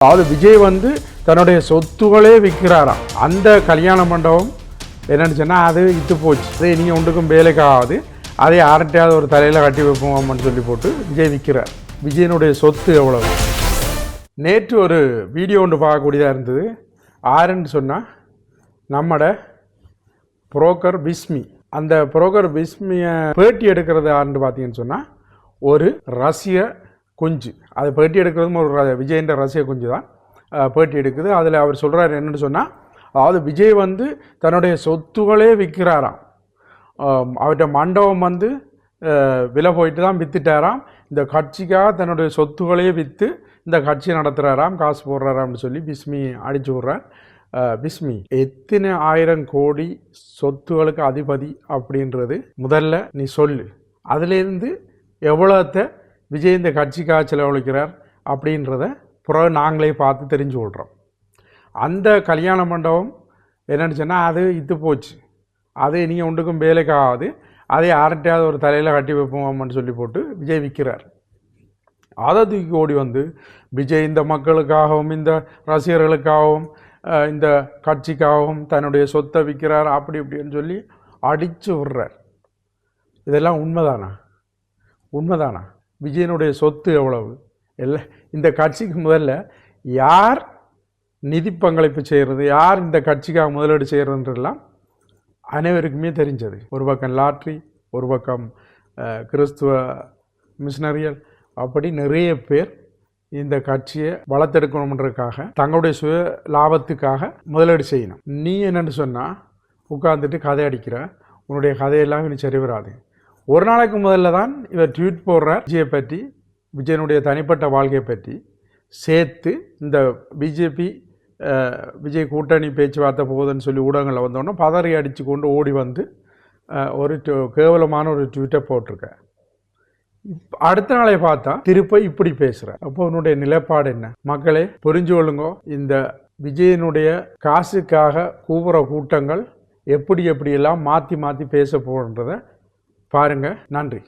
அதாவது விஜய் வந்து தன்னுடைய சொத்துகளே விற்கிறாராம். அந்த கல்யாண மண்டபம் என்னன்னு சொன்னால் அது இட்டு போச்சு. அதே நீங்கள் ஒன்றுக்கும் வேலைக்கு ஆகாது, அதை யார்கிட்டையாவது ஒரு தலையில் கட்டி வைப்போம்னு சொல்லி போட்டு விஜய் விற்கிறார். விஜயனுடைய சொத்து எவ்வளவு? நேற்று ஒரு வீடியோ ஒன்று பார்க்கக்கூடியதாக இருந்தது. ஆருன்னு சொன்னால் நம்மட புரோக்கர் பிஸ்மி. அந்த புரோக்கர் பிஸ்மியை பேட்டி எடுக்கிறது யாருன்னு பார்த்தீங்கன்னு சொன்னால் ஒரு ரஷ்ய குஞ்சு. அது பேட்டி எடுக்கிறதும் ஒரு விஜயன்ற ரஷ்ய குஞ்சு தான் பேட்டி எடுக்குது. அதில் அவர் சொல்கிறார் என்னென்னு சொன்னால், அதாவது விஜய் வந்து தன்னுடைய சொத்துகளே விற்கிறாராம். அவர்கிட்ட மண்டபம் வந்து விலை போயிட்டு தான் விற்றுட்டாராம். இந்த கட்சிக்காக தன்னுடைய சொத்துக்களையே விற்று இந்த கட்சி நடத்துகிறாராம், காசு போடுறாராம்னு சொல்லி பிஸ்மி அடிச்சு விட்றார். பிஸ்மி எத்தனை ஆயிரம் கோடி சொத்துகளுக்கு அதிபதி அப்படின்றது முதல்ல நீ சொல்லு. அதுலேருந்து எவ்வளோத்தை விஜய் இந்த கட்சிக்காக செலவழிக்கிறார் அப்படின்றத பிறகு நாங்களே பார்த்து தெரிஞ்சு கொள்கிறோம். அந்த கல்யாண மண்டபம் என்னென்னு சொன்னால் அது இட்டு போச்சு. அது நீங்கள் ஒன்றுக்கும் வேலைக்கு ஆகாது, அதை யார்கிட்டையாவது ஒரு தலையில் கட்டி வைப்போம்னு சொல்லி போட்டு விஜய் விற்கிறார். அதை தூக்கி ஓடி வந்து விஜய் இந்த மக்களுக்காகவும் இந்த ரசிகர்களுக்காகவும் இந்த கட்சிக்காகவும் தன்னுடைய சொத்தை விற்கிறார் அப்படி இப்படின்னு சொல்லி அடித்து விடுறார். இதெல்லாம் உண்மைதானா? உண்மைதானா? விஜயனுடைய சொத்து எவ்வளவு? இல்லை, இந்த கட்சிக்கு முதல்ல யார் நிதி பங்களிப்பு செய்கிறது, யார் இந்த கட்சிக்காக முதலீடு செய்கிறதுன்றெல்லாம் அனைவருக்குமே தெரிஞ்சது. ஒரு பக்கம் லாட்ரி, ஒரு பக்கம் கிறிஸ்துவ மிஷனரியல், அப்படி நிறைய பேர் இந்த கட்சியை வளர்த்தெடுக்கணுன்றதுக்காக தங்களுடைய சுய லாபத்துக்காக முதலீடு செய்யணும். நீ என்னென்னு சொன்னால் உட்காந்துட்டு கதை அடிக்கிற, உன்னுடைய கதையெல்லாம் இனி சரி வராது. ஒரு நாளைக்கு முதல்ல தான் இவர் ட்வீட் போடுறார் விஜயை பற்றி, விஜயனுடைய தனிப்பட்ட வாழ்க்கையை பற்றி சேர்த்து. இந்த பிஜேபி விஜய் கூட்டணி பேச்சுவார்த்தை போகுதுன்னு சொல்லி ஊடகங்களில் வந்தோன்னா பதறி அடித்து கொண்டு ஓடி வந்து ஒரு கேவலமான ஒரு ட்வீட்டை போட்டிருக்க. அடுத்த நாளை பார்த்தா திருப்ப இப்படி பேசுகிற. அப்போ உன்னுடைய நிலைப்பாடு என்ன? மக்களே புரிஞ்சு கொள்ளுங்கோ. இந்த விஜயனுடைய காசுக்காக கூவுற கூட்டங்கள் எப்படியெல்லாம் மாற்றி பேச போகிறன்றதை பாருங்கள். நன்றி.